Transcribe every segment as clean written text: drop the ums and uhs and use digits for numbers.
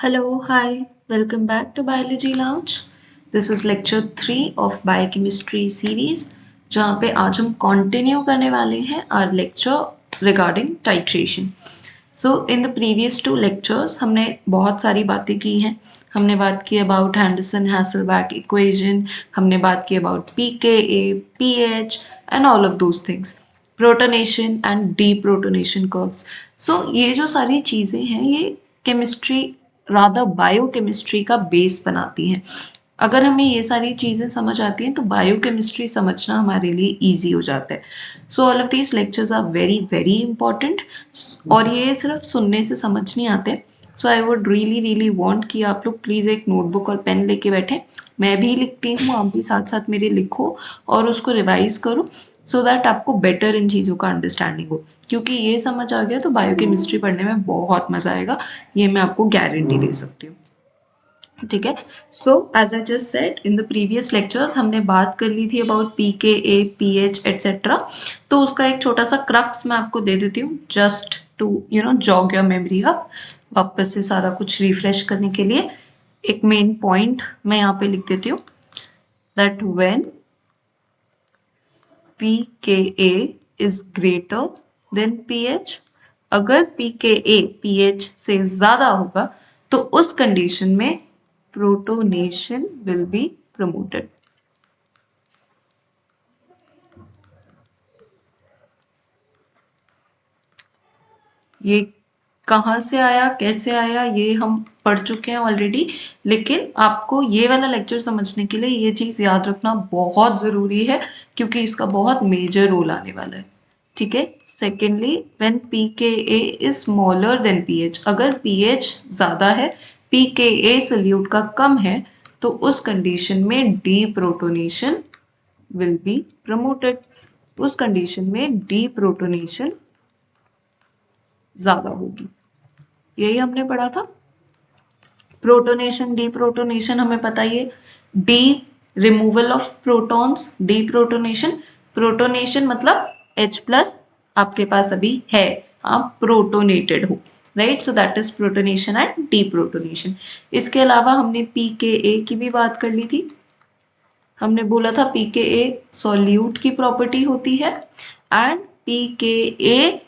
Hello, hi, welcome back to Biology Lounge. This is lecture 3 of Biochemistry series जहाँ पे आज हम continue करने वाले हैं our lecture regarding titration. So in the previous two lectures हमने बहुत सारी बातें की हैं. हमने बात की about Henderson-Hasselbalch equation, हमने बात की about pKa, pH and all of those things. Protonation and deprotonation curves. So ये जो सारी चीज़ें हैं ये केमिस्ट्री रादर बायोकेमिस्ट्री का बेस बनाती हैं. अगर हमें ये सारी चीज़ें समझ आती हैं तो बायोकेमिस्ट्री समझना हमारे लिए ईजी हो जाता है. So all of these lectures are very very important और ये सिर्फ सुनने से समझ नहीं आते. So I would really want कि आप लोग प्लीज़ एक नोटबुक और पेन लेके बैठें. मैं भी लिखती हूँ, आप भी साथ साथ मेरे लिखो और उसको रिवाइज करो सो दैट आपको बेटर इन चीज़ों का अंडरस्टैंडिंग हो. क्योंकि ये समझ आ गया तो बायोकेमिस्ट्री पढ़ने में बहुत मज़ा आएगा, ये मैं आपको गारंटी दे सकती हूँ. ठीक है. So as I just said in the previous lectures हमने बात कर ली थी अबाउट pKa, pH एट्सेट्रा. तो उसका एक छोटा सा क्रक्स मैं आपको दे देती हूँ just to jog your memory up, वापस से सारा कुछ रिफ्रेश करने के लिए. एक मेन पॉइंट मैं यहाँ पे लिख देती हूँ that when pKa is greater than pH. अगर pKa pH से ज़्यादा होगा तो उस कंडीशन में प्रोटोनेशन विल बी प्रमोटेड. ये कहाँ से आया, कैसे आया, ये हम पढ़ चुके हैं ऑलरेडी, लेकिन आपको ये वाला लेक्चर समझने के लिए ये चीज़ याद रखना बहुत ज़रूरी है क्योंकि इसका बहुत मेजर रोल आने वाला है. ठीक है. Secondly when pKa is smaller than pH, अगर pH ज़्यादा है, pKa सल्यूट का कम है, तो उस कंडीशन में डीप्रोटोनेशन विल बी प्रमोटेड. उस कंडीशन में डीप्रोटोनेशन ज़्यादा होगी. यही हमने पढ़ा था. प्रोटोनेशन डीप्रोटोनेशन हमें पता ही है. D removal of protons, deprotonation. Protonation मतलब H प्लस आपके पास अभी है, आप प्रोटोनेटेड हो, right. So that is protonation and deprotonation. इसके अलावा हमने pKa की भी बात कर ली थी. हमने बोला था pKa सॉल्यूट की प्रॉपर्टी होती है एंड pKa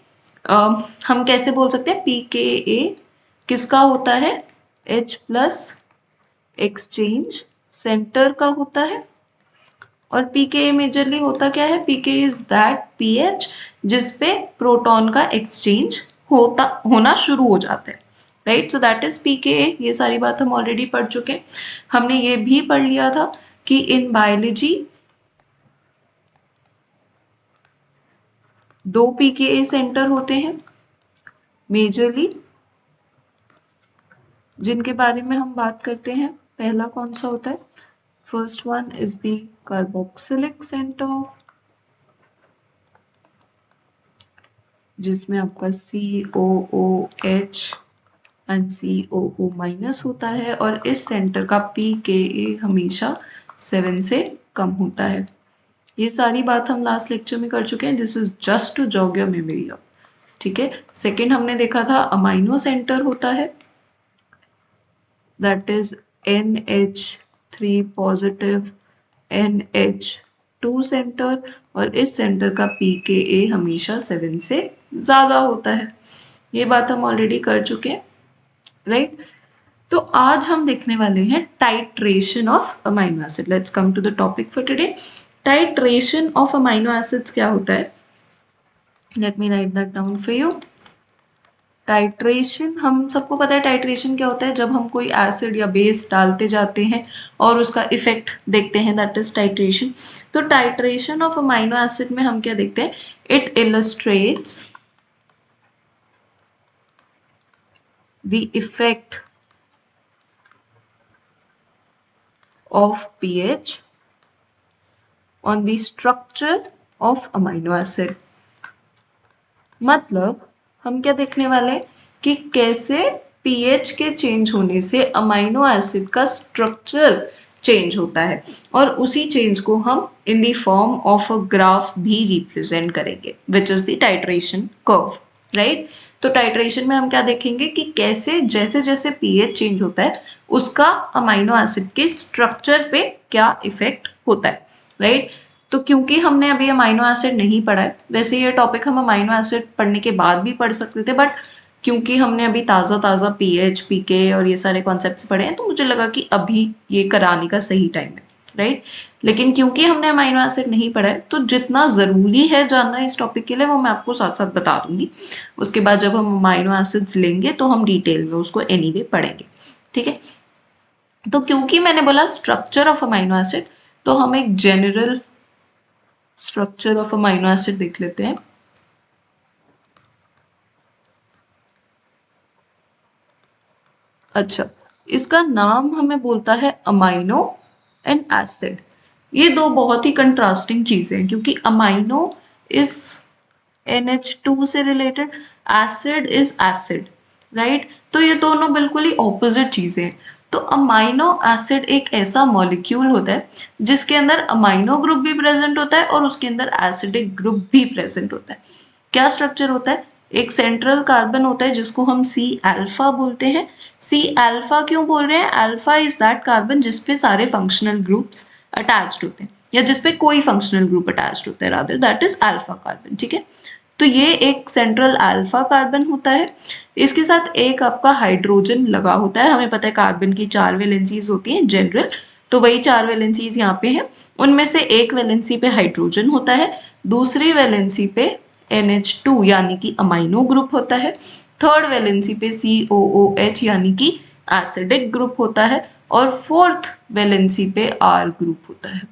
हम कैसे बोल सकते हैं pKa किसका होता है, H प्लस एक्सचेंज सेंटर का होता है. और pKa मेजरली होता क्या है, pKa इज दैट pH जिसपे प्रोटॉन का एक्सचेंज होना शुरू हो जाता है, right. So that is pKa. ये सारी बात हम ऑलरेडी पढ़ चुके हैं. हमने ये भी पढ़ लिया था कि इन बायोलॉजी 2 pKa सेंटर होते हैं मेजरली, जिनके बारे में हम बात करते हैं. पहला कौन सा होता है, first one is the carboxylic centre जिसमें आपका COOH एंड COO माइनस होता है और इस सेंटर का pKa हमेशा 7 से कम होता है. ये सारी बात हम लास्ट लेक्चर में कर चुके हैं. This is just to jog your memory up. ठीक है. सेकेंड हमने देखा था अमाइनो सेंटर होता है, that is NH3 positive NH2 centre और इस सेंटर का pKa हमेशा 7 से ज़्यादा होता है. ये बात हम ऑलरेडी कर चुके हैं, राइट. तो आज हम देखने वाले हैं titration of amino acid. Let's come to the topic for today. Titration of amino acids क्या होता है, let me write that down for you. Titration, हम सबको पता है टाइट्रेशन क्या होता है, जब हम कोई एसिड या बेस डालते जाते हैं और उसका इफेक्ट देखते हैं, दैट इज टाइट्रेशन. तो टाइट्रेशन ऑफ अमाइनो एसिड में हम क्या देखते हैं, it illustrates the effect of pH on the structure of amino acid. मतलब हम क्या देखने वाले हैं कि कैसे pH के चेंज होने से अमाइनो एसिड का स्ट्रक्चर चेंज होता है और उसी चेंज को हम इन the form of a graph भी रिप्रेजेंट करेंगे, विच is the titration curve. Right. तो टाइट्रेशन में हम क्या देखेंगे कि कैसे जैसे जैसे पीएच चेंज होता है उसका अमाइनो एसिड के स्ट्रक्चर पे क्या इफेक्ट होता है, राइट। तो क्योंकि हमने अभी अमाइनो एसिड नहीं पढ़ा है, वैसे ये टॉपिक हम अमाइनो एसिड पढ़ने के बाद भी पढ़ सकते थे, बट क्योंकि हमने अभी ताज़ा ताज़ा पीएच पीके और ये सारे कॉन्सेप्ट्स पढ़े हैं तो मुझे लगा कि अभी ये कराने का सही टाइम है, राइट। लेकिन क्योंकि हमने अमाइनो एसिड नहीं पढ़ा है तो जितना ज़रूरी है जानना इस टॉपिक के लिए वो मैं आपको साथ साथ बता दूंगी। उसके बाद जब हम अमाइनो एसिड्स लेंगे तो हम डिटेल में उसको एनीवे पढ़ेंगे, ठीक है। तो क्योंकि मैंने बोला स्ट्रक्चर ऑफ अमाइनो एसिड, तो हम एक general structure of amino acid देख लेते हैं। अच्छा, इसका नाम हमें बोलता है अमाइनो एंड एसिड। ये दो बहुत ही कंट्रास्टिंग चीजें हैं क्योंकि अमाइनो इज NH2 से related, acid is acid, right. तो ये दोनों बिल्कुल ही ऑपोजिट चीजें हैं। तो अमाइनो एसिड एक ऐसा मॉलिक्यूल होता है जिसके अंदर अमाइनो ग्रुप भी प्रेजेंट होता है और उसके अंदर एसिडिक ग्रुप भी प्रेजेंट होता है। क्या स्ट्रक्चर होता है? एक सेंट्रल कार्बन होता है जिसको हम सी अल्फा बोलते हैं। सी अल्फा क्यों बोल रहे हैं? अल्फा इज दैट कार्बन जिसपे सारे फंक्शनल ग्रुप्स अटैच्ड होते हैं, या जिसपे कोई फंक्शनल ग्रुप अटैच्ड होता है, rather that is alpha carbon, ठीक है। तो ये एक सेंट्रल अल्फा कार्बन होता है। इसके साथ एक आपका हाइड्रोजन लगा होता है। हमें पता है कार्बन की 4 वैलेंसीज होती हैं जनरल, तो वही 4 वैलेंसीज यहाँ पे हैं। उनमें से एक वैलेंसी पे हाइड्रोजन होता है, दूसरी वैलेंसी पे NH2 यानी कि अमाइनो ग्रुप होता है, थर्ड वैलेंसी पे COOH यानी कि एसिडिक ग्रुप होता है, और फोर्थ वैलेंसी पे R ग्रुप होता है।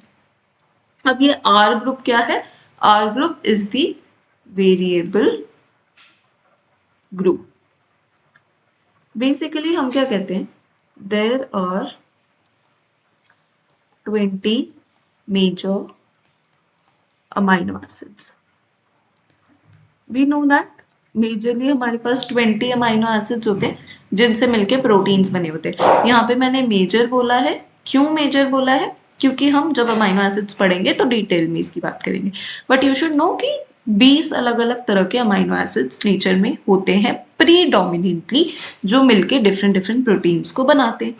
अब ये R ग्रुप क्या है? R group is the variable group. Basically हम क्या कहते हैं, there are 20 major amino acids. We know that majorly हमारे पास 20 अमाइनो एसिड्स होते हैं जिनसे मिलके प्रोटीन्स बने होते हैं। यहाँ पे मैंने मेजर बोला है। क्यों मेजर बोला है? क्योंकि हम जब अमाइनो एसिड्स पढ़ेंगे तो डिटेल में इसकी बात करेंगे, बट यू शुड नो कि 20 अलग अलग तरह के अमाइनो एसिड्स नेचर में होते हैं प्रीडोमिनेंटली, जो मिलके डिफरेंट डिफरेंट प्रोटीन्स को बनाते हैं।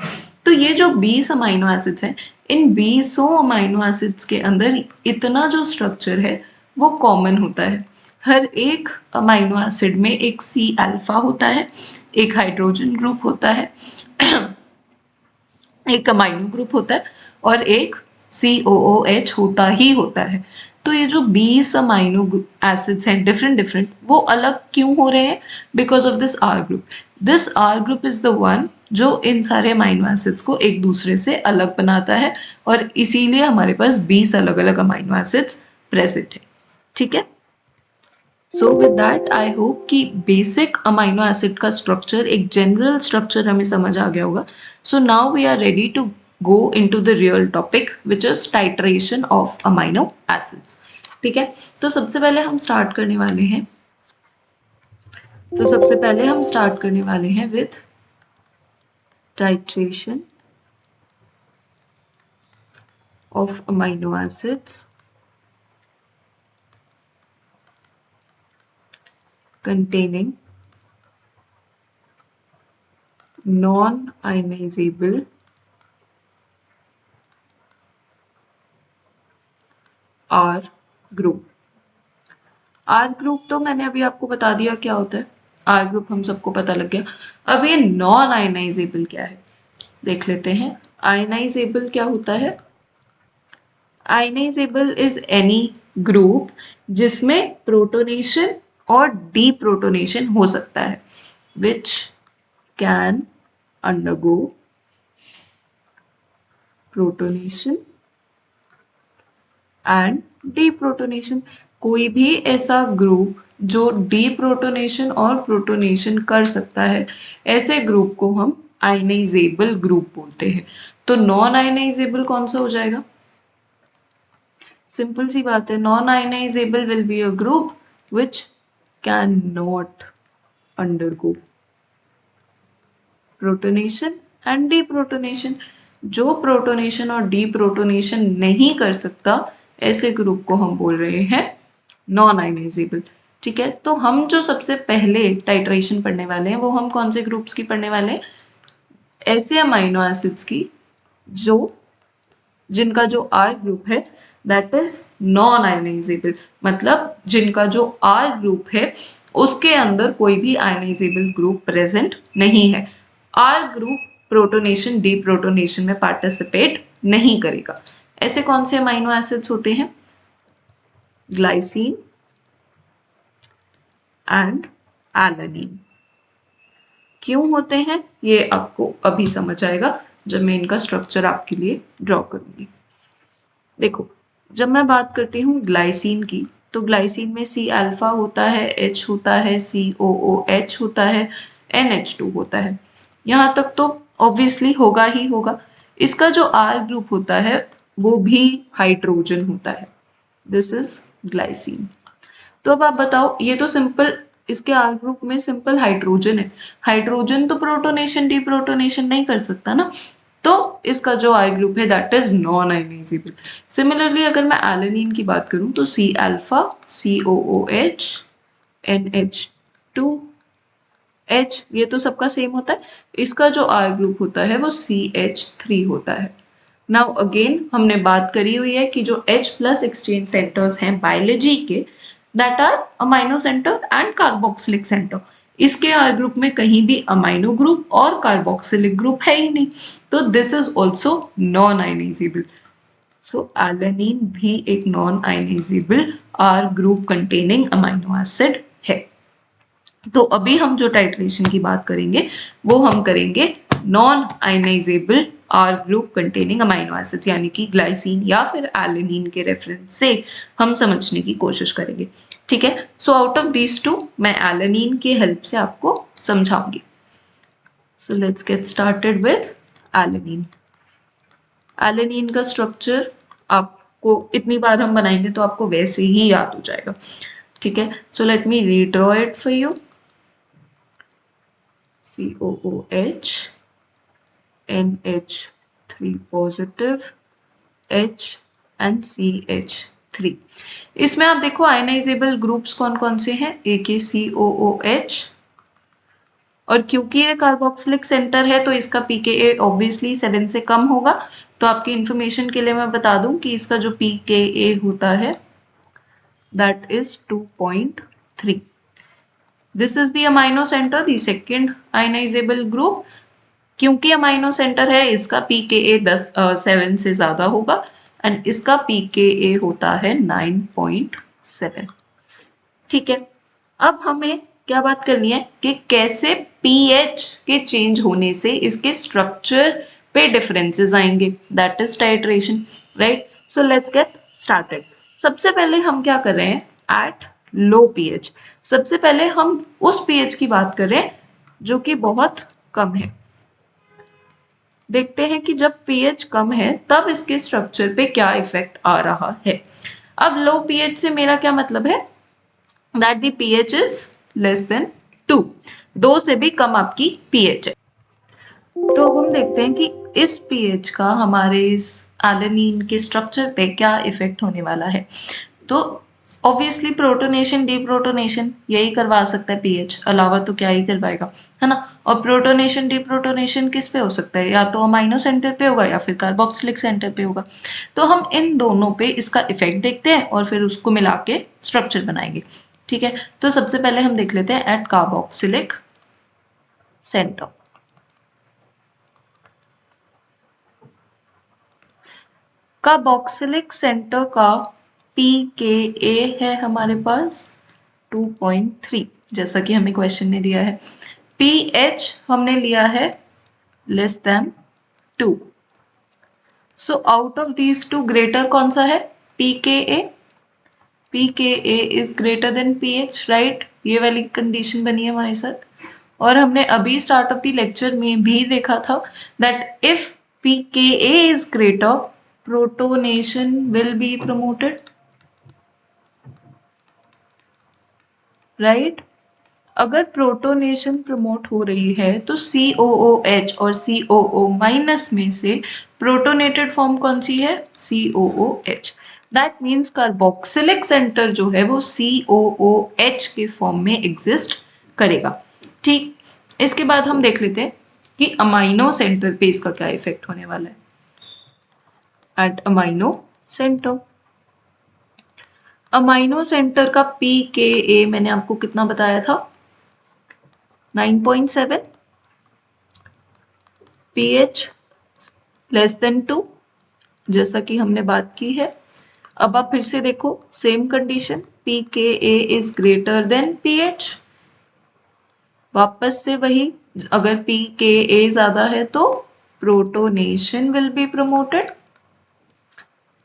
तो ये जो 20 अमाइनो एसिड्स हैं, इन 20 अमाइनो एसिड्स के अंदर इतना जो स्ट्रक्चर है वो कॉमन होता है। हर एक अमाइनो एसिड में एक सी अल्फा होता है, एक हाइड्रोजन ग्रुप होता है, एक अमाइनो ग्रुप होता है, और एक COOH होता ही होता है। तो ये जो 20 अमाइनो एसिड्स हैं डिफरेंट डिफरेंट, वो अलग क्यों हो रहे हैं? Because of this R group. This R group is the one जो इन सारे अमाइनो एसिड्स को एक दूसरे से अलग बनाता है, और इसीलिए हमारे पास 20 अलग अलग अमाइनो एसिड्स प्रेजेंट है, ठीक है। So with that I hope कि बेसिक अमाइनो एसिड का स्ट्रक्चर, एक जनरल स्ट्रक्चर हमें समझ आ गया होगा। So now we are ready to go into the real topic which is titration of amino acids, ठीक है। तो सबसे पहले हम स्टार्ट करने वाले हैं with titration of amino acids containing non-ionizable R group. R group तो मैंने अभी आपको बता दिया क्या होता है। R ग्रुप हम सबको पता लग गया। अब ये नॉन आयनाइजेबल क्या है देख लेते हैं। आयनाइजेबल क्या होता है? आयनाइजेबल इज एनी ग्रुप जिसमें प्रोटोनेशन और डीप्रोटोनेशन हो सकता है, which can undergo protonation and deprotonation. कोई भी ऐसा ग्रुप जो डीप्रोटोनेशन और प्रोटोनेशन कर सकता है, ऐसे ग्रुप को हम आयनाइजेबल ग्रुप बोलते हैं। तो नॉन आयनाइजेबल कौन सा हो जाएगा? सिंपल सी बात है, non ionizable will be a group which can not undergo protonation and deprotonation. जो प्रोटोनेशन और डीप्रोटोनेशन नहीं कर सकता, ऐसे ग्रुप को हम बोल रहे हैं नॉन आयनाइजेबल। ठीक है, तो हम जो सबसे पहले टाइट्रेशन पढ़ने वाले हैं वो हम कौन से ग्रुप्स की पढ़ने वाले हैं? ऐसे अमाइनो एसिड्स की जो जिनका जो R ग्रुप है दैट इज नॉन आयनाइजेबल, मतलब जिनका जो R ग्रुप है उसके अंदर कोई भी आयनाइजेबल ग्रुप प्रेजेंट नहीं है। R ग्रुप प्रोटोनेशन डीप्रोटोनेशन में पार्टिसिपेट नहीं करेगा। ऐसे कौन से अमाइनो एसिड्स होते हैं? Glycine and alanine. क्यों होते हैं ये आपको अभी समझ आएगा जब मैं इनका स्ट्रक्चर आपके लिए ड्रॉ करूंगी। देखो, जब मैं बात करती हूँ ग्लाइसिन की, तो ग्लाइसिन में सी अल्फा होता है, H होता है, COOH होता है, NH2 होता है। यहाँ तक तो ऑब्वियसली होगा ही होगा। इसका जो R ग्रुप होता है वो भी हाइड्रोजन होता है। This is glycine. तो अब आप बताओ, ये तो सिंपल, इसके R ग्रुप में सिंपल हाइड्रोजन है। हाइड्रोजन तो प्रोटोनेशन डीप्रोटोनेशन नहीं कर सकता ना, तो इसका जो I ग्रुप है that is non ionizable. Similarly अगर मैं एलानिन की बात करूं तो C alpha, COOH, NH2, H, ये तो सबका सेम होता है। इसका जो R ग्रुप होता है वो CH3 होता है। नाउ अगेन हमने बात करी हुई है कि जो H प्लस एक्सचेंज सेंटर्स हैं बायोलॉजी के that are amino centre and carboxylic centre. इसके R ग्रुप में कहीं भी अमाइनो ग्रुप और कार्बोक्सिलिक ग्रुप है ही नहीं, तो this is also non ionizable. So alanine भी एक non ionizable R group containing amino acid है। तो अभी हम जो टाइट्रेशन की बात करेंगे वो हम करेंगे non ionizable R group containing amino acids, यानी कि ग्लाइसिन या फिर एलानिन के रेफरेंस से हम समझने की कोशिश करेंगे। ठीक है, so out of these two मैं एलानिन की हेल्प से आपको समझाऊंगी। So let's get started with alanine. Alanine का स्ट्रक्चर आपको इतनी बार हम बनाएंगे तो आपको वैसे ही याद हो जाएगा। ठीक है, so let me redraw it for you. COOH, NH3 positive, H and CH3। इसमें आप देखो आयनाइजेबल ग्रुप्स कौन कौन से हैं? AKCOOH, और क्योंकि ये कार्बोक्सिलिक सेंटर है तो इसका pKa ऑब्वियसली 7 से कम होगा। तो आपकी इंफॉर्मेशन के लिए मैं बता दूं कि इसका जो pKa होता है that is 2.3। This is the amino centre, the second ionizable group. क्योंकि अमाइनो सेंटर है इसका pKa 7 से ज्यादा होगा एंड इसका pKa होता है 9.7। ठीक है, अब हमें क्या बात करनी है कि कैसे pH के चेंज होने से इसके स्ट्रक्चर पे डिफरेंसेस आएंगे, that is titration, right. So let's get started. सबसे पहले हम क्या कर रहे हैं एट लो pH। सबसे पहले हम उस pH की बात कर रहे हैं जो कि बहुत कम है। देखते हैं कि जब pH कम है तब इसके स्ट्रक्चर पे क्या इफेक्ट आ रहा है। अब लो pH से मेरा क्या मतलब है? That the pH is less than 2, 2 से भी कम आपकी pH है। तो अब हम देखते हैं कि इस pH का हमारे इस एलानिन के स्ट्रक्चर पे क्या इफेक्ट होने वाला है। तो ऑब्वियसली प्रोटोनेशन डीप्रोटोनेशन यही करवा सकता है pH, अलावा तो क्या ही करवाएगा, है ना। और प्रोटोनेशन डीप्रोटोनेशन किस पे हो सकता है? या तो अमाइनो सेंटर पे होगा या फिर कार्बोक्सिलिक सेंटर पे होगा। तो हम इन दोनों पे इसका इफेक्ट देखते हैं और फिर उसको मिला के स्ट्रक्चर बनाएंगे। ठीक है, तो सबसे पहले हम देख लेते हैं at carboxylic centre. Carboxylic centre का pKa है हमारे पास 2.3, जैसा कि हमें क्वेश्चन ने दिया है। pH हमने लिया है less than 2। So out of these to greater कौन सा है? pKa। pKa is greater than pH, right. ये वाली कंडीशन बनी है हमारे साथ। और हमने अभी स्टार्ट ऑफ द लेक्चर में भी देखा था that if pKa is greater, protonation will be promoted, right? अगर प्रोटोनेशन प्रमोट हो रही है तो COOH और COO माइनस में से प्रोटोनेटेड फॉर्म कौन सी है? COOH। That means carboxylic centre जो है वो COOH के फॉर्म में एग्जिस्ट करेगा। ठीक, इसके बाद हम देख लेते हैं कि अमाइनो सेंटर पे इसका क्या इफेक्ट होने वाला है। At amino centre, amino centre का pKa मैंने आपको कितना बताया था, 9.7, pH लेस देन 2, जैसा कि हमने बात की है। अब आप फिर से देखो same condition, pKa is greater than pH, वापस से वही, अगर pKa ज्यादा है तो protonation will be promoted.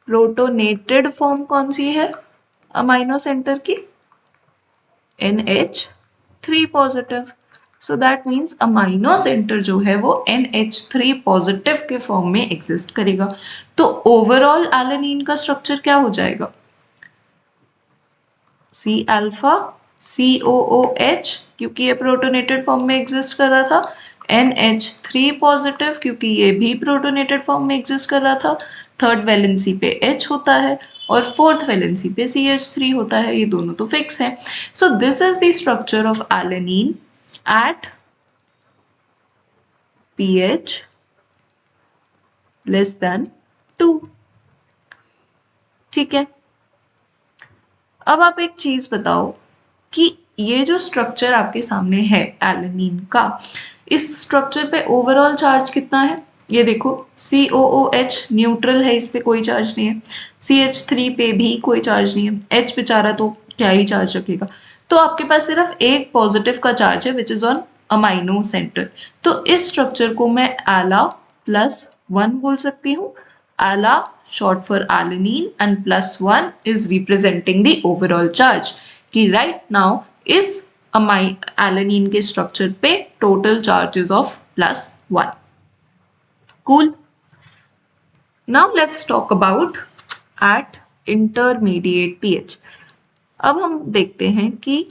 Protonated form कौन सी है अमाइनो सेंटर की, NH3 positive. So that means amino centre जो है वो NH3 पॉजिटिव के फॉर्म में एग्जिस्ट करेगा। तो ओवरऑल एलेनिन का स्ट्रक्चर क्या हो जाएगा, C अल्फा COOH, क्योंकि ये प्रोटोनेटेड फॉर्म में एग्जिस्ट कर रहा था, NH3 पॉजिटिव क्योंकि ये भी प्रोटोनेटेड फॉर्म में एग्जिस्ट कर रहा था, थर्ड वैलेंसी पे H होता है और फोर्थ वैलेंसी पे CH3 होता है, ये दोनों तो फिक्स हैं। So this is the structure of alanine at pH less than 2। ठीक है, अब आप एक चीज बताओ कि ये जो स्ट्रक्चर आपके सामने है एलेनिन का, इस स्ट्रक्चर पे ओवरऑल चार्ज कितना है, ये देखो COOH न्यूट्रल है, इस पे कोई चार्ज नहीं है, CH3 पे भी कोई चार्ज नहीं है, H बेचारा तो क्या ही चार्ज रखेगा, तो आपके पास सिर्फ एक पॉजिटिव का चार्ज है which is on amino centre. तो इस स्ट्रक्चर को मैं एला +1 बोल सकती हूँ। Ala short for alanine and +1 is representing the overall charge कि right now इस alanine के structure पे total charges of +1। Cool. Now let's talk about at intermediate pH। अब हम देखते हैं कि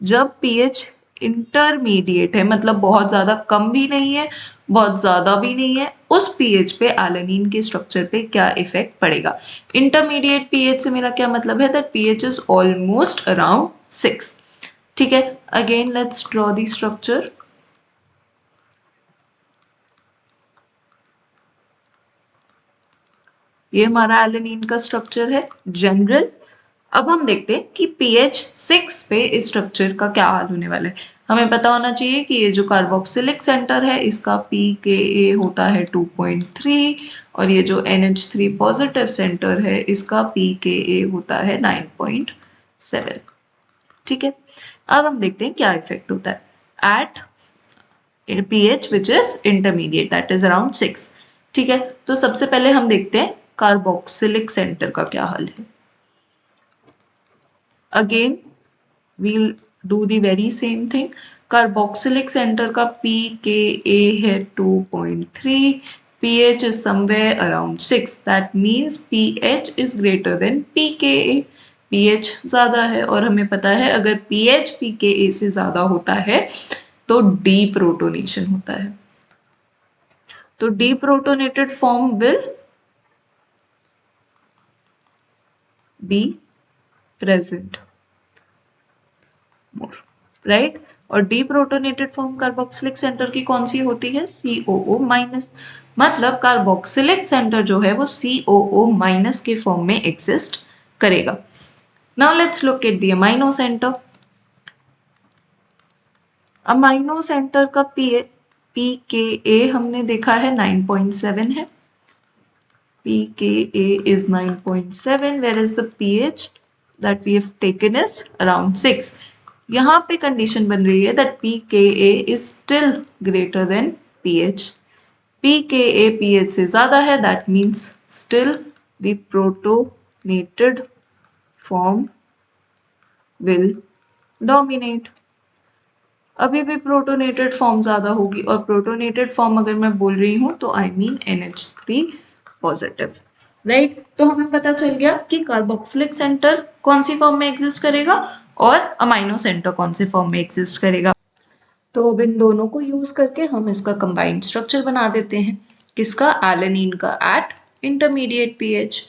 जब pH इंटरमीडिएट है, मतलब बहुत ज्यादा कम भी नहीं है बहुत ज्यादा भी नहीं है, उस pH पे एलेनिन के स्ट्रक्चर पे क्या इफेक्ट पड़ेगा। इंटरमीडिएट pH से मेरा क्या मतलब है, that pH is almost around 6। ठीक है, again let's draw the structure. ये हमारा एलेनिन का स्ट्रक्चर है जनरल। अब हम देखते हैं कि pH 6 पे इस स्ट्रक्चर का क्या हाल होने वाला है। हमें पता होना चाहिए कि ये जो कार्बोक्सिलिक सेंटर है इसका pKa होता है 2.3 और ये जो NH3 पॉजिटिव सेंटर है इसका pKa होता है 9.7। ठीक है, अब हम देखते हैं क्या इफेक्ट होता है at pH which is intermediate that is around 6। ठीक है, तो सबसे पहले हम देखते हैं कार्बोक्सिलिक सेंटर का क्या हाल है। Again we'll do the very same thing। Carboxylic centre का pKa है 2.3, pH is somewhere around 6, that means pH is greater than pKa। pH ज्यादा है और हमें पता है अगर pH pKa से ज्यादा होता है तो डीप्रोटोनेशन होता है, तो deprotonated form will be present more, right. और डीप्रोटोनेटेड फॉर्म कार्बोक्सिलिक सेंटर की कौन सी होती है, COO-, मतलब कार्बोक्सिलिक सेंटर जो है वो COO- के फॉर्म में एग्जिस्ट करेगा। Now let's look at the amino centre. Amino centre का pKa हमने देखा है 9.7 है, pKa is 9.7 whereas the pH that we have taken is around 6। यहाँ पे कंडीशन बन रही है that pKa is still greater than pH। pKa pH से ज्यादा है, that means still the protonated form will dominate। अभी भी प्रोटोनेटेड फॉर्म ज्यादा होगी और प्रोटोनेटेड फॉर्म अगर मैं बोल रही हूँ तो I mean NH3 positive, right. तो हमें पता चल गया कि कार्बोक्सिलिक सेंटर कौन सी फॉर्म में एग्जिस्ट करेगा और अमाइनो सेंटर कौन से फॉर्म में एग्जिस्ट करेगा। तो अब इन दोनों को यूज करके हम इसका कंबाइंड स्ट्रक्चर बना देते हैं, किसका, एलेनिन का at intermediate pH।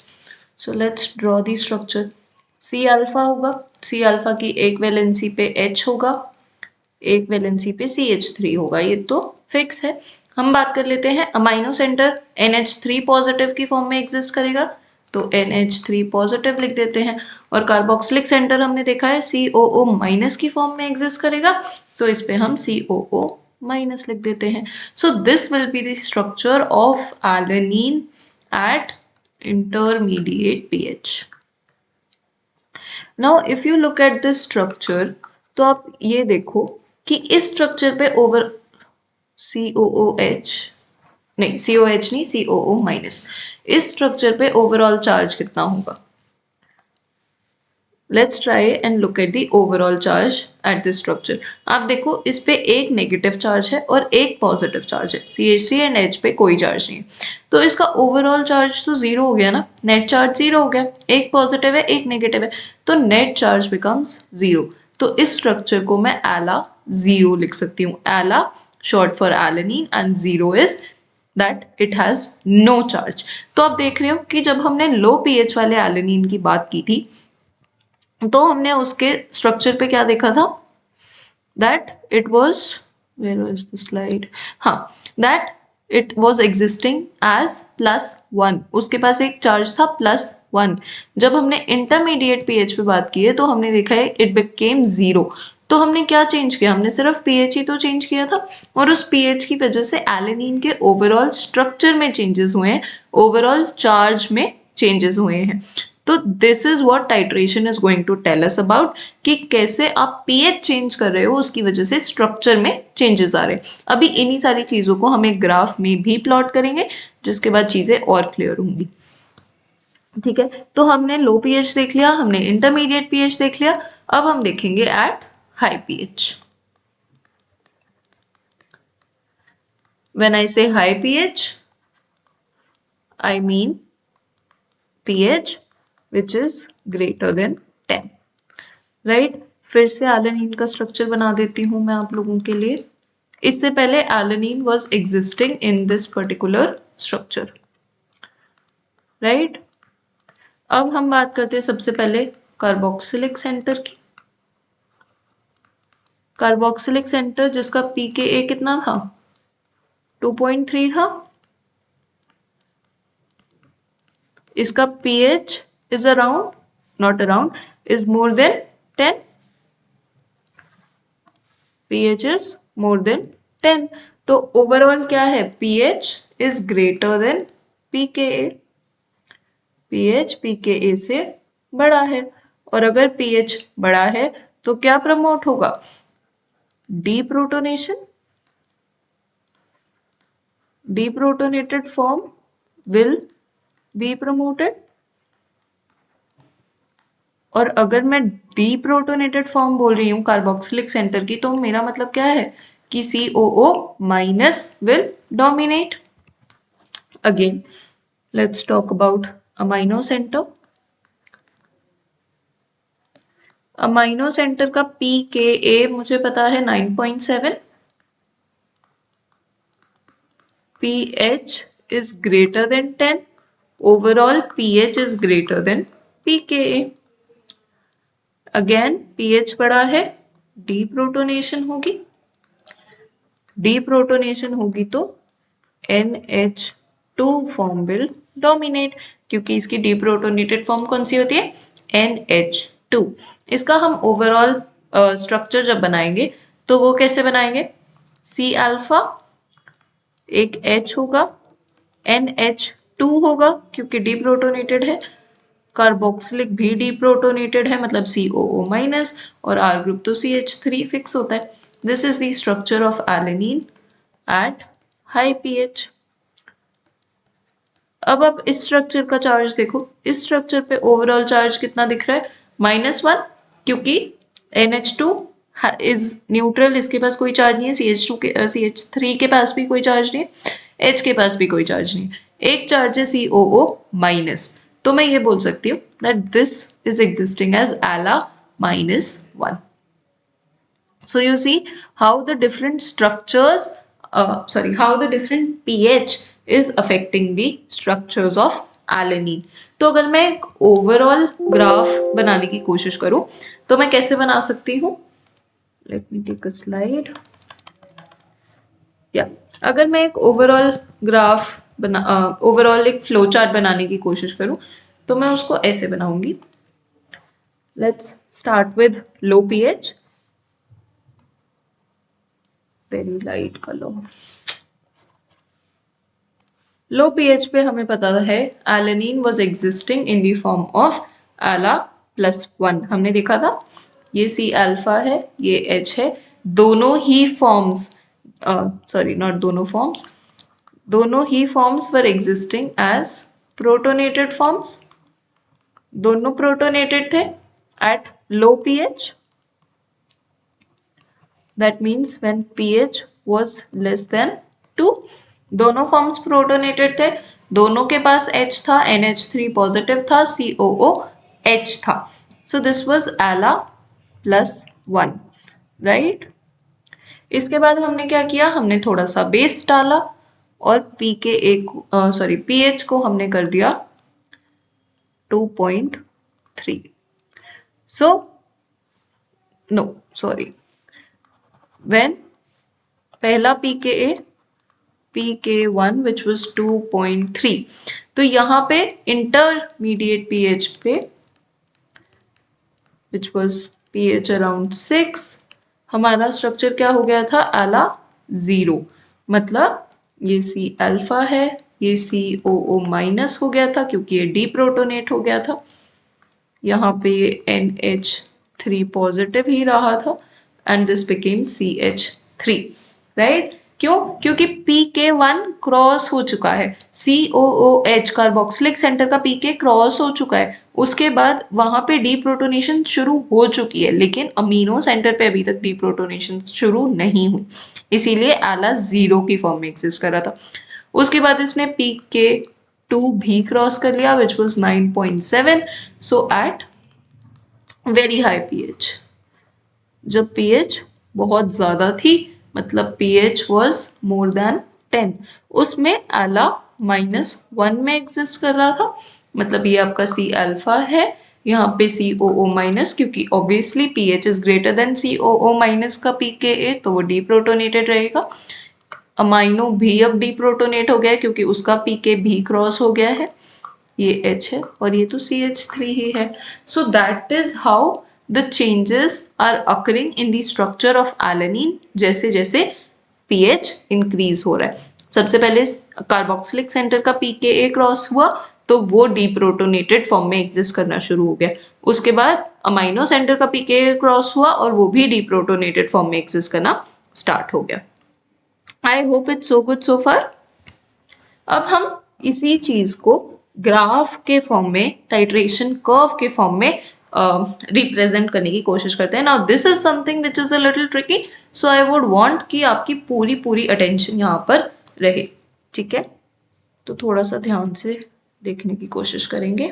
So let's draw the structure. C alpha होगा, सी अल्फा की एक वैलेंसी पे H होगा, एक वैलेंसी पे CH3 होगा, ये तो फिक्स है। हम बात कर लेते हैं अमाइनो सेंटर NH3 पॉजिटिव की फॉर्म में एग्जिस्ट करेगा, तो NH3 पॉजिटिव लिख देते हैं। और कार्बोक्सिलिक सेंटर हमने देखा है COO माइनस की फॉर्म में एग्जिस्ट करेगा, तो इस पे हम COO माइनस लिख देते हैं। So this will be the structure of alanine eight intermediate pH। Now if you look at this structure, तो आप ये देखो कि इस स्ट्रक्चर पे ओवर COOH नहीं, COH नहीं, COO माइनस, इस स्ट्रक्चर पे ओवरऑल चार्ज कितना होगा? Let's try and look at the overall charge at this structure. आप देखो इस पे एक नेगेटिव चार्ज है और एक पॉजिटिव चार्ज है, CH3 एंड H पे कोई चार्ज नहीं है, तो इसका ओवरऑल चार्ज तो जीरो हो गया ना, नेट चार्ज जीरो हो गया, एक पॉजिटिव है एक नेगेटिव है, तो नेट चार्ज बिकम्स जीरो। तो इस स्ट्रक्चर को मैं एला जीरो लिख सकती हूँ, Ala short for alanine and zero is that it has no charge. तो आप देख रहे हो कि जब हमने लो pH वाले एलेनीन की बात की थी, तो हमने उसके स्ट्रक्चर पे क्या देखा था, that it was, where was the slide, हाँ, that it was existing as +1, उसके पास एक चार्ज था +1। जब हमने इंटरमीडिएट pH पे बात की है, तो हमने देखा है इट बिकेम जीरो। तो हमने क्या चेंज किया, हमने सिर्फ pH ही तो चेंज किया था, और उस pH की वजह से एलेनीन के ओवरऑल स्ट्रक्चर में चेंजेस हुए हैं, ओवरऑल चार्ज में चेंजेस हुए हैं। तो this is what titration is going to tell us about, कि कैसे आप pH चेंज कर रहे हो, उसकी वजह से स्ट्रक्चर में चेंजेस आ रहे हैं। अभी इन्हीं सारी चीजों को हम एक ग्राफ में भी प्लॉट करेंगे, जिसके बाद चीजें और क्लियर होंगी। ठीक है, तो हमने लो pH देख लिया, हमने इंटरमीडिएट pH देख लिया, अब हम देखेंगे at high pH। When I say high pH, I mean pH which is greater than 10, right. फिर से एलेनीन का स्ट्रक्चर बना देती हूँ मैं आप लोगों के लिए। इससे पहले alanine was existing in this particular structure, right. अब हम बात करते हैं सबसे पहले कार्बोक्सिलिक सेंटर की। कार्बोक्सिलिक सेंटर जिसका pKa कितना था, 2.3 था, इसका pH is around, not around, is more than 10, pH is more than 10। तो ओवरऑल क्या है, pH is greater than pKa, pH pKa से बड़ा है, और अगर pH बड़ा है तो क्या प्रमोट होगा, deprotonation, deprotonated form will be promoted। और अगर मैं डीप्रोटोनेटेड फॉर्म बोल रही हूँ कार्बोक्सिलिक सेंटर की, तो मेरा मतलब क्या है कि COO minus will dominate. Again let's talk about amino centre. Amino centre का pKa मुझे पता है 9.7, pH is greater than 10, overall pH is greater than pKa। Again pH बड़ा है, डीप्रोटोनेशन होगी, डीप्रोटोनेशन होगी तो NH2 फॉर्म विल डोमिनेट, क्योंकि इसकी डीप्रोटोनेटेड फॉर्म कौन सी होती है, NH2। इसका हम ओवरऑल स्ट्रक्चर जब बनाएंगे तो वो कैसे बनाएंगे, C अल्फा, एक H होगा, NH2 होगा क्योंकि डीप्रोटोनेटेड है, कार्बोक्सिलिक भी डीप्रोटोनेटेड है मतलब COO माइनस, और R ग्रुप तो CH3 फिक्स होता है। This is the structure of alanine at high pH। अब आप इस स्ट्रक्चर का चार्ज देखो, इस स्ट्रक्चर पे ओवरऑल चार्ज कितना दिख रहा है, -1, क्योंकि NH2 इज न्यूट्रल, इसके पास कोई चार्ज नहीं है, CH3 के पास भी कोई चार्ज नहीं है, H के पास भी कोई चार्ज नहीं है, एक चार्ज है COO माइनस। तो मैं ये बोल सकती हूँ that this is existing as Ala -1। So you see how the different structures, how the different pH is affecting the structures of alanine. तो अगर मैं एक ओवरऑल ग्राफ बनाने की कोशिश करूं तो मैं कैसे बना सकती हूँ? Let me take a slide. या अगर मैं एक ओवरऑल ग्राफ ओवरऑल एक फ्लो चार्ट बनाने की कोशिश करूं तो मैं उसको ऐसे बनाऊंगी। Let's start with low pH, very light colour. Low pH पे हमें पता है alanine was existing in the form of Ala plus 1। हमने देखा था ये सी अल्फा है, ये एच है, दोनों ही फॉर्म्स, सॉरी नॉट दोनों फॉर्म्स, दोनों ही फॉर्म्स वर एग्जिस्टिंग एज प्रोटोनेटेड फॉर्म्स। दोनों प्रोटोनेटेड थे at low pH, that means when pH was less than 2। दोनों फॉर्म्स प्रोटोनेटेड थे, दोनों के पास H था, NH3 पॉजिटिव था, COOH था। सो दिस वाज एला प्लस 1, राइट। इसके बाद हमने क्या किया, हमने थोड़ा सा बेस डाला और पीएच को हमने कर दिया 2.3। सो नो सॉरी, व्हेन पहला pK1 which was 2.3, तो यहाँ पे इंटरमीडिएट pH पे which was pH around 6, हमारा स्ट्रक्चर क्या हो गया था, एला 0। मतलब ये C अल्फा है, ये COO माइनस हो गया था क्योंकि ये डीप्रोटोनेट हो गया था। यहाँ पे ये NH3 पॉजिटिव ही रहा था and this became CH3, right. क्यों? क्योंकि PK1 क्रॉस हो चुका है, COOH कार्बोक्सिलिक सेंटर का PK क्रॉस हो चुका है, उसके बाद वहां पे डीप्रोटोनेशन शुरू हो चुकी है, लेकिन अमीनो सेंटर पे अभी तक डीप्रोटोनेशन शुरू नहीं हुई, इसीलिए एला 0 की फॉर्म में एग्जिस्ट कर रहा था। उसके बाद इसने PK2 भी क्रॉस कर लिया which was 9.7। So at very high pH, जब पीएच बहुत ज्यादा थी, मतलब पीएच वॉज मोर देन 10, उसमें एला -1 में एग्जिस्ट कर रहा था। मतलब ये आपका C अल्फा है, यहाँ पे COO माइनस, क्योंकि obviously pH is greater than COO minus का pKa, तो वो डीप्रोटोनेटेड रहेगा। अमाइनो भी अब डीप्रोटोनेट हो गया है क्योंकि उसका पीके भी क्रॉस हो गया है, ये H है और ये तो CH3 ही है। So that is how the changes are occurring in the structure of alanine जैसे जैसे pH इंक्रीज हो रहा है। सबसे पहले कार्बोक्सिलिक सेंटर का pKa क्रॉस हुआ तो वो डीप्रोटोनेटेड फॉर्म में एग्जिस्ट करना शुरू हो गया। उसके बाद अमाइनो सेंटर का pKa क्रॉस हुआ और वो भी डीप्रोटोनेटेड फॉर्म में एग्जिस्ट करना स्टार्ट हो गया। I hope it's so good so far. अब हम इसी चीज को ग्राफ के फॉर्म में, टाइट्रेशन कर्व के फॉर्म में रिप्रेजेंट करने की कोशिश करते हैं। Now this is something which is a little tricky, so I would want कि आपकी पूरी पूरी अटेंशन यहाँ पर रहे, ठीक है। तो थोड़ा सा ध्यान से देखने की कोशिश करेंगे।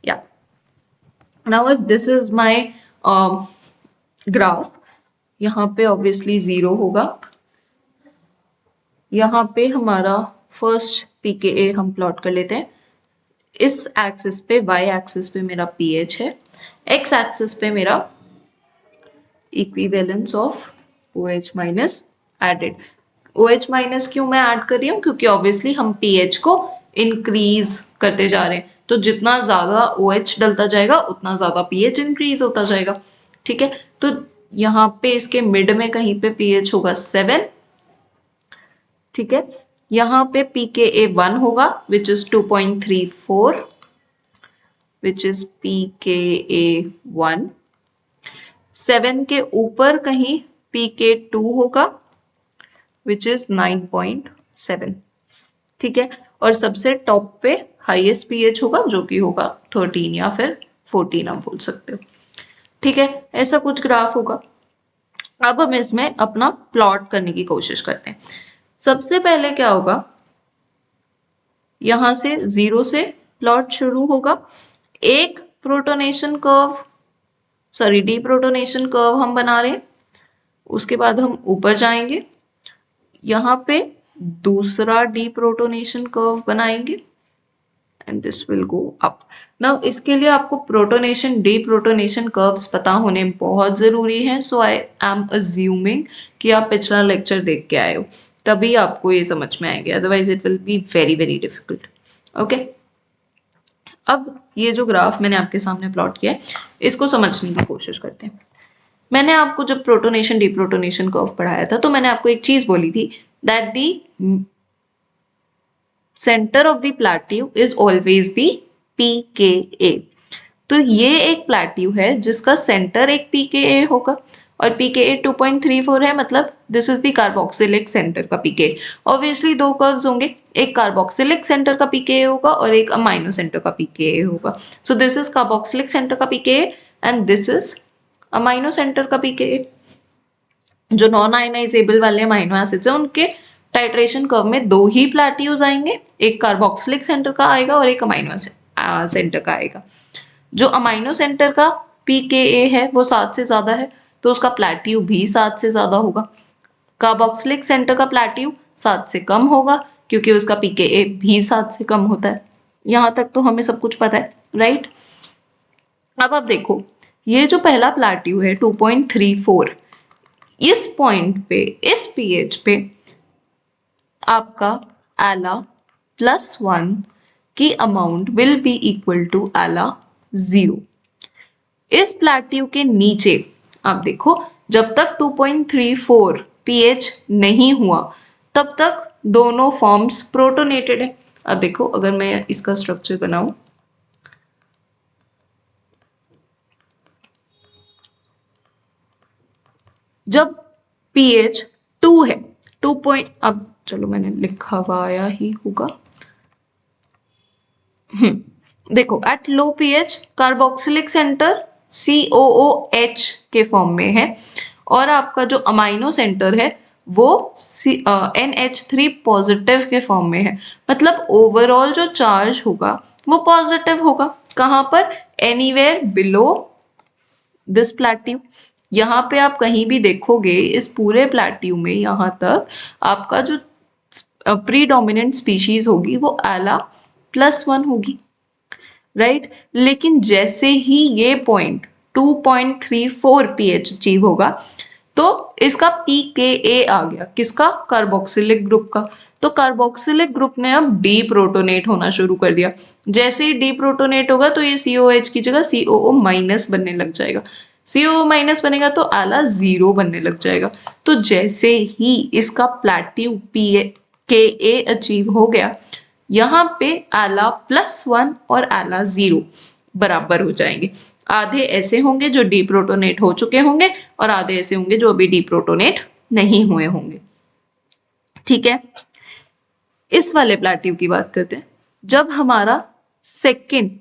या now if this is my graph, यहाँ पे ऑब्वियसली 0 होगा, यहाँ पे हमारा फर्स्ट pKa हम प्लॉट कर लेते हैं। इस एक्सिस पे, y एक्सिस पे मेरा pH है, x एक्सिस पे मेरा equivalence of OH minus added. OH minus क्यों मैं ऐड कर रही हूँ? क्योंकि ऑब्वियसली हम pH को इंक्रीज करते जा रहे हैं, तो जितना ज्यादा OH डलता जाएगा उतना ज्यादा pH इंक्रीज होता जाएगा, ठीक है। तो यहाँ पे इसके मिड में कहीं पे pH होगा 7, ठीक है। यहाँ पे pKa1 होगा which is 2.34, which is pKa1। 7 के ऊपर कहीं pK2 होगा विच इज 9.7, ठीक है। और सबसे टॉप पे हाईएस्ट pH होगा जो कि होगा 13 या फिर 14 आप बोल सकते हो, ठीक है। ऐसा कुछ ग्राफ होगा। अब हम इसमें अपना प्लॉट करने की कोशिश करते हैं। सबसे पहले क्या होगा, यहां से 0 से प्लॉट शुरू होगा, एक protonation curve, sorry deprotonation curve हम बना रहे हैं। उसके बाद हम ऊपर जाएंगे, यहाँ पे दूसरा डीप्रोटोनेशन कर्व बनाएंगे and this will go up. Now इसके लिए आपको प्रोटोनेशन डीप्रोटोनेशन कर्व्स पता होने बहुत जरूरी है। सो आई एम अज्यूमिंग कि आप पिछला लेक्चर देख के आए हो, तभी आपको ये समझ में आएंगे, otherwise it will be very very difficult. Okay, अब ये जो ग्राफ मैंने आपके सामने प्लॉट किया है, इसको समझने की कोशिश करते हैं। मैंने आपको जब प्रोटोनेशन डीप्रोटोनेशन कर्व पढ़ाया था तो मैंने आपको एक चीज बोली थी, that the centre of the plateau is always the pKa। तो ये एक प्लेट्यू है जिसका सेंटर एक pKa होगा और pKa 2.34 है, मतलब this is the carboxylic centre का pKa। ऑब्वियसली दो कर्व्स होंगे, एक कार्बोक्सिलिक सेंटर का pKa होगा और एक अमाइनो सेंटर का pKa होगा। सो दिस इज कार्बोक्सिलिक सेंटर का pKa and this is amino centre का pKa। जो नॉन आयनाइजेबल वाले अमाइनो एसिड्स हैं उनके टाइट्रेशन कर्व में दो ही प्लेट्यूज आएंगे, एक कार्बोक्सिलिक सेंटर का आएगा और एक अमाइनो सेंटर का आएगा। जो अमाइनो सेंटर का pKa है वो 7 से ज्यादा है तो उसका प्लेट्यू भी 7 से ज्यादा होगा। कार्बोक्सिलिक सेंटर का प्लेट्यू 7 से कम होगा क्योंकि उसका pKa भी 7 से कम होता है। यहां तक तो हमें सब कुछ पता है, राइट। अब आप देखो, ये जो पहला प्लेट्यू है 2.34, इस पॉइंट पे, इस पीएच पे आपका एला +1 की amount will be equal to Ala 0। इस प्लेट्यू के नीचे आप देखो, जब तक 2.34 पीएच नहीं हुआ तब तक दोनों फॉर्म्स प्रोटोनेटेड है। अब देखो, अगर मैं इसका स्ट्रक्चर बनाऊं, जब पीएच 2 है, 2 पॉइंट, अब चलो मैंने लिखवाया ही होगा, देखो at low pH carboxylic centre COOH के फॉर्म में है और आपका जो अमाइनो सेंटर है वो NH3 पॉजिटिव के फॉर्म में है। मतलब ओवरऑल जो चार्ज होगा वो पॉजिटिव होगा। कहां पर? Anywhere below this plateau. यहाँ पे आप कहीं भी देखोगे इस पूरे प्लेट्यू में, यहाँ तक आपका जो प्रीडोमिनेंट स्पीशीज होगी वो एला +1 होगी, राइट। लेकिन जैसे ही ये पॉइंट 2.34 पीएच अचीव होगा तो इसका pKa आ गया, किसका? कार्बोक्सिलिक ग्रुप का। तो कार्बोक्सिलिक ग्रुप ने अब डीप्रोटोनेट होना शुरू कर दिया। जैसे ही डीप्रोटोनेट होगा तो ये COH की जगह COO- बनने लग जाएगा। COO- बनेगा तो आला 0 बनने लग जाएगा। तो जैसे ही इसका प्लेट्यू pKa अचीव हो गया, यहाँ पे आला +1 और आला 0 बराबर हो जाएंगे। आधे ऐसे होंगे जो डीप्रोटोनेट हो चुके होंगे और आधे ऐसे होंगे जो अभी डीप्रोटोनेट नहीं हुए होंगे, ठीक है। इस वाले प्लेट्यू की बात करते हैं। जब हमारा सेकंड,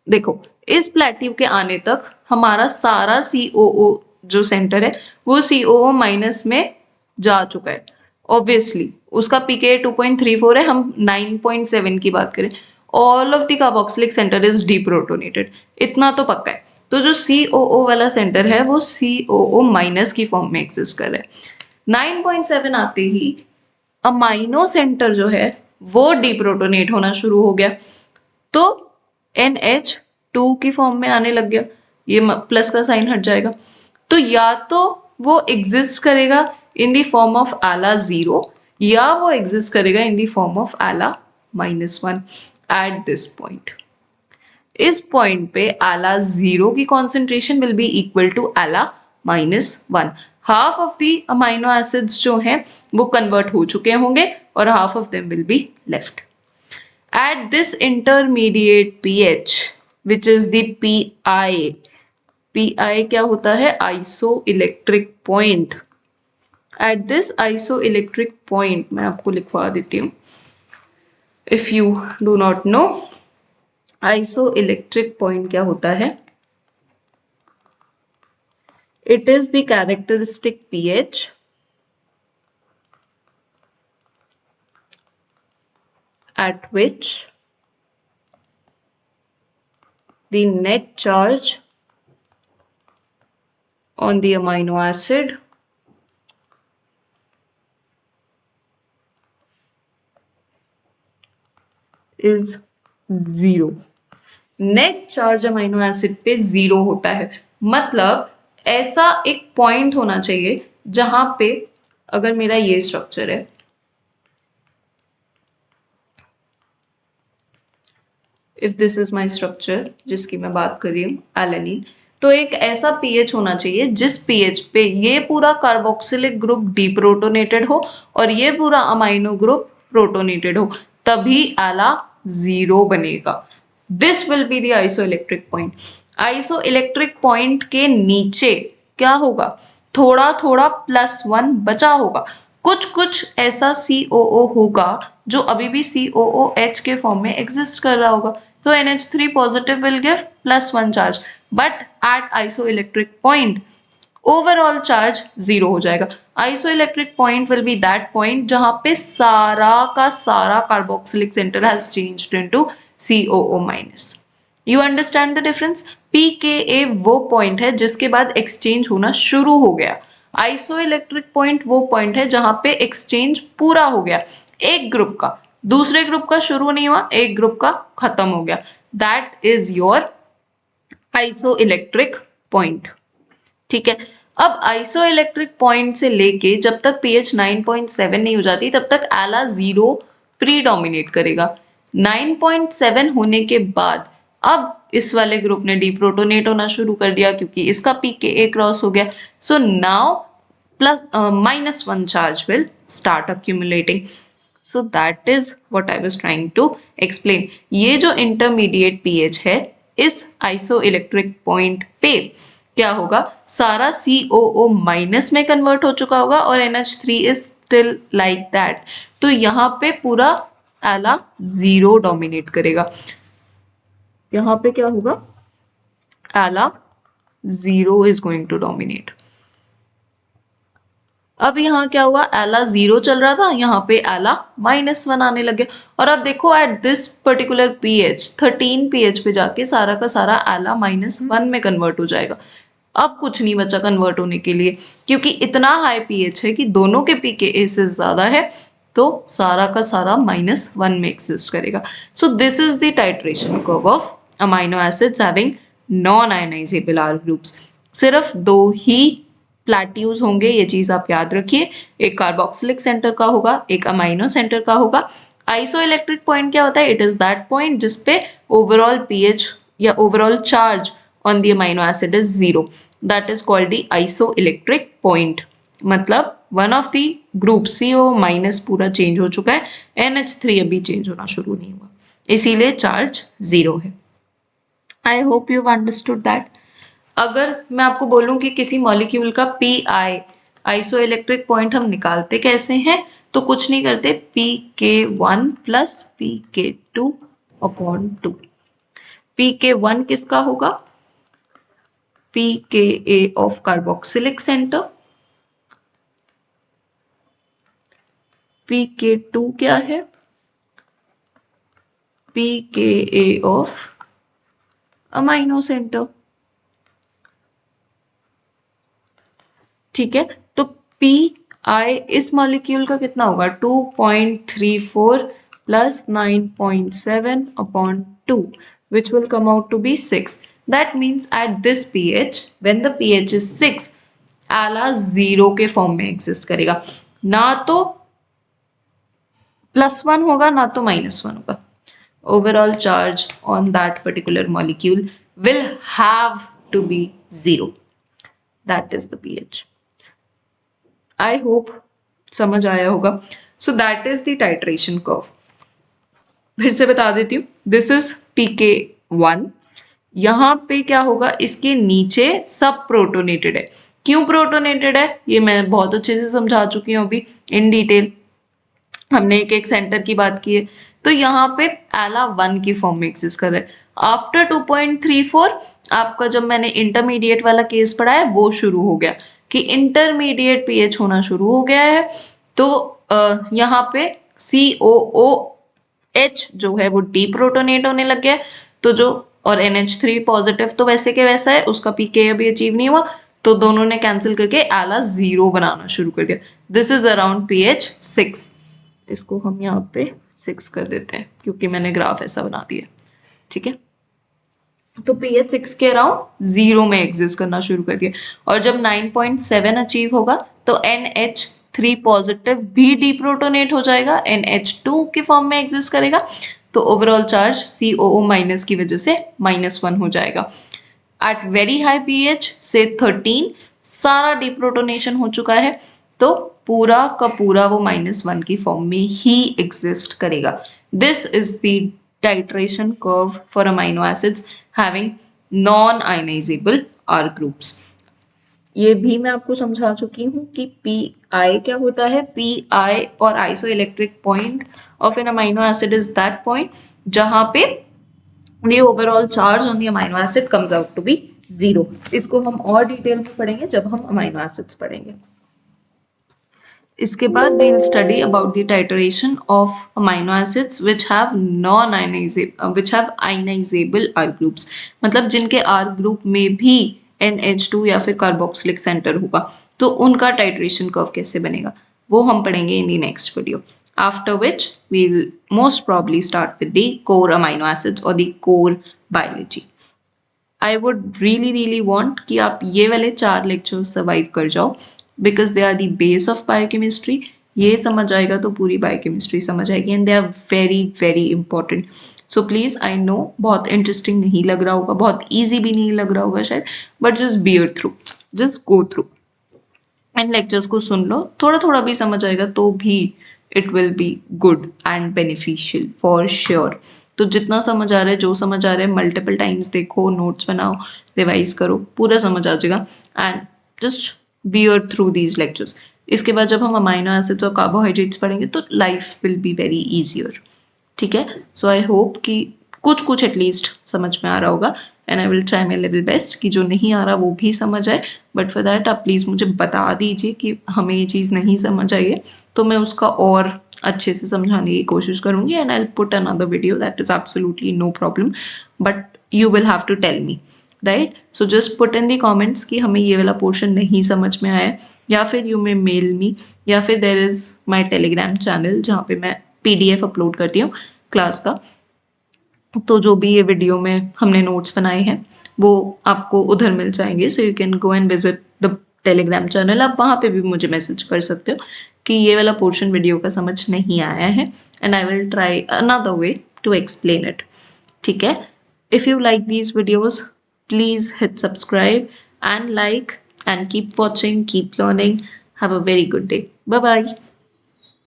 देखो इस प्लेट्यू के आने तक हमारा सारा COO जो सेंटर है वो COO- में जा चुका है। ऑब्वियसली उसका pKa 2.34 है, हम 9.7 की बात करें, all of the carboxylic centre is deprotonated, इतना तो पक्का है। तो जो COO वाला सेंटर है वो COO- की फॉर्म में एग्जिस्ट कर रहा है। 9.7 आते ही अमाइनो सेंटर जो है वो डीप्रोटोनेट होना शुरू हो गया, तो NH2 की फॉर्म में आने लग गया, ये प्लस का साइन हट जाएगा। तो या तो वो एग्जिस्ट करेगा इन द फॉर्म ऑफ आला 0 या वो एग्जिस्ट करेगा इन the form of Ala -1 at this point. इस पॉइंट पे आला 0 की concentration will be equal to Ala -1। Half of the amino acids जो हैं वो कन्वर्ट हो चुके होंगे और half of them will be left. At this intermediate pH which is the PI, PI क्या होता है? Isoelectric point. At this isoelectric point, मैं आपको लिखवा देती हूँ if you do not know, iso electric point क्या होता है? It is the characteristic pH at which the net charge on the amino acid is 0। Net charge amino acid पे 0 होता है, मतलब ऐसा एक पॉइंट होना चाहिए जहां पे, अगर मेरा ये स्ट्रक्चर है, if this is my structure जिसकी मैं बात कर रही हूँ एलेनिन, तो एक ऐसा पीएच होना चाहिए जिस पीएच पे ये पूरा कार्बोक्सिलिक ग्रुप डीप्रोटोनेटेड हो और ये पूरा अमाइनो ग्रुप प्रोटोनेटेड हो, तभी एला 0 बनेगा। This will be the isoelectric point. Isoelectric point के नीचे क्या होगा, थोड़ा थोड़ा +1 बचा होगा, कुछ कुछ ऐसा COO होगा जो अभी भी COOH के फॉर्म में एग्जिस्ट कर रहा होगा, तो NH3 positive will give +1 charge, but at isoelectric point overall charge 0 हो जाएगा। Isoelectric point will be that point जहां पे सारा का सारा carboxylic centre has changed into COO-। You understand the difference? pKa वो पॉइंट है जिसके बाद एक्सचेंज होना शुरू हो गया, आइसोइलेक्ट्रिक पॉइंट वो पॉइंट है जहां पे एक्सचेंज पूरा हो गया, एक ग्रुप का दूसरे ग्रुप का शुरू नहीं हुआ, एक ग्रुप का खत्म हो गया, that is your isoelectric point. ठीक है, अब आइसोइलेक्ट्रिक पॉइंट से लेके जब तक pH 9.7 नहीं हो जाती तब तक एला 0 प्रीडोमिनेट करेगा। 9.7 होने के बाद अब इस वाले ग्रुप ने डीप्रोटोनेट होना शुरू कर दिया क्योंकि इसका pKa क्रॉस हो गया, so now -1 charge will start accumulating. So that is what I was trying to explain. ये जो intermediate pH है, इस isoelectric point पे क्या होगा, सारा COO माइनस में कन्वर्ट हो चुका होगा और NH3 is still like that. तो यहाँ पे पूरा एला 0 डोमिनेट करेगा, यहाँ पे क्या होगा, एला 0 is going to dominate. अब यहाँ क्या हुआ, एला 0 चल रहा था, यहाँ पे एला -1 आने लग गया, और अब देखो at this particular pH 13 pH पे जाके सारा का सारा एला -1 में कन्वर्ट हो जाएगा। अब कुछ नहीं बचा कन्वर्ट होने के लिए, क्योंकि इतना हाई pH है कि दोनों के pKa से ज्यादा है, तो सारा का सारा -1 में एग्जिस्ट करेगा। So this is the titration curve of amino acids having non ionizable R groups. सिर्फ 2 ही प्लेट्यूज होंगे, ये चीज आप याद रखिए, एक कार्बोक्सिलिक सेंटर का होगा, एक अमाइनो सेंटर का होगा। आइसोइलेक्ट्रिक पॉइंट क्या होता है, इट इज दैट पॉइंट जिसपे ओवरऑल पीएच या overall charge on the amino acid is 0, that is called the isoelectric point. मतलब one of the group CO- पूरा चेंज हो चुका है, NH3 अभी चेंज होना शुरू नहीं हुआ, इसीलिए चार्ज 0 है। I hope you understood that. अगर मैं आपको बोलूं कि किसी मॉलिक्यूल का PI आइसोइलेक्ट्रिक पॉइंट हम निकालते कैसे हैं, तो कुछ नहीं करते, pK1 plus pK2 upon 2। pK1 किसका होगा, pKa of carboxylic centre, pK2 क्या है, pKa ऑफ अमाइनो सेंटर। ठीक है, तो PI इस मॉलिक्यूल का कितना होगा, 2.34 plus 9.7 upon 2, which will come out to be 6. That means at this pH, when the pH is 6, ALA 0 के फॉर्म में एग्जिस्ट करेगा, ना तो +1 होगा ना तो -1 होगा। Overall charge on that particular molecule will have to be 0. That is the pH. I hope समझ आया होगा। सो that is the titration curve. फिर से बता देती हूँ, दिस इज pK1, यहाँ पे क्या होगा, इसके नीचे सब प्रोटोनेटेड है। क्यों प्रोटोनेटेड है ये मैं बहुत अच्छे से समझा चुकी हूँ अभी इन डिटेल, हमने एक एक सेंटर की बात की है। तो यहाँ पे एला 1 की फॉर्म में एग्जिस्ट कर रहा है। आफ्टर 2.34 आपका जब मैंने इंटरमीडिएट वाला केस पढ़ा है वो शुरू हो गया कि इंटरमीडिएट पीएच होना शुरू हो गया है, तो यहाँ पे COOH जो है वो डीप्रोटोनेट होने लग गया है, तो जो और NH3 पॉजिटिव तो वैसे के वैसा है, उसका pK अभी अचीव नहीं हुआ, तो दोनों ने कैंसिल करके एला 0 बनाना शुरू कर दिया। दिस इज अराउंड pH 6, इसको हम यहाँ पे 6 कर देते हैं क्योंकि मैंने ग्राफ ऐसा बना दिया, ठीक है। तो pH 6 के अराउंड 0 में एग्जिस्ट करना शुरू कर दिया, और जब 9.7 अचीव होगा तो NH3 पॉजिटिव भी डीप्रोटोनेट हो जाएगा, NH2 के फॉर्म में एग्जिस्ट करेगा, तो ओवरऑल चार्ज COO माइनस की वजह से -1 हो जाएगा। एट वेरी हाई pH से 13 सारा डीप्रोटोनेशन हो चुका है, तो पूरा का पूरा वो -1 की फॉर्म में ही एग्जिस्ट करेगा। This is the titration curve for amino acids having non-ionizable R groups. ये भी मैं आपको समझा चुकी हूँ कि PI क्या होता है। PI और isoelectric point of an amino acid is that point जहाँ पे the overall charge on the amino acid comes out to be 0. इसको हम और डिटेल में पढ़ेंगे जब हम amino acids पढ़ेंगे। इसके बाद we will study about the titration of amino acids which have ionizable R groups, मतलब जिनके R group में भी NH2 या फिर कार्बोक्सिलिक सेंटर होगा, तो उनका टाइट्रेशन कर्व कैसे बनेगा वो हम पढ़ेंगे in the next video. After which we'll most probably start with the core amino acids or the core biology. I would really want कि आप ये वाले 4 लेक्चर्स सर्वाइव कर जाओ because they are the base of biochemistry. ये समझ आएगा तो पूरी बायोकेमिस्ट्री समझ आएगी, and they are very important. So please, I know बहुत इंटरेस्टिंग नहीं लग रहा होगा, बहुत ईजी भी नहीं लग रहा होगा शायद, but just bear through, just go through and lectures को सुन लो। थोड़ा थोड़ा भी समझ आएगा तो भी it will be good and beneficial for sure. तो जितना समझ आ रहा है, जो समझ आ रहा है, मल्टीपल टाइम्स देखो, नोट्स बनाओ, रिवाइज करो, पूरा समझ आ जाएगा and just bear through these lectures. इसके बाद जब हम अमाइनो एसिड्स और कार्बोहाइड्रेट्स पढ़ेंगे तो life will be very easier, ठीक है। सो आई होप कि कुछ एटलीस्ट समझ में आ रहा होगा, and I will try my level best कि जो नहीं आ रहा वो भी समझ आए। बट फॉर दैट आप प्लीज़ मुझे बता दीजिए कि हमें ये चीज़ नहीं समझ आई है, तो मैं उसका और अच्छे से समझाने की कोशिश करूँगी, and I will put another video, that is absolutely no problem, but you will have to tell me, right. So just put in the comments कि हमें ये वाला पोर्शन नहीं समझ में आया, या फिर यू मे मेल मी, या फिर there is my Telegram channel जहाँ पे मैं PDF अपलोड करती हूँ क्लास का। तो जो भी ये वीडियो में हमने नोट्स बनाए हैं वो आपको उधर मिल जाएंगे, so you can go and visit the Telegram channel. आप वहाँ पे भी मुझे मैसेज कर सकते हो कि ये वाला पोर्शन वीडियो का समझ नहीं आया है, and I will try another way to explain it, ठीक है। If you like these videos, please hit subscribe and like, and keep watching, keep learning. Have a very good day. Bye bye.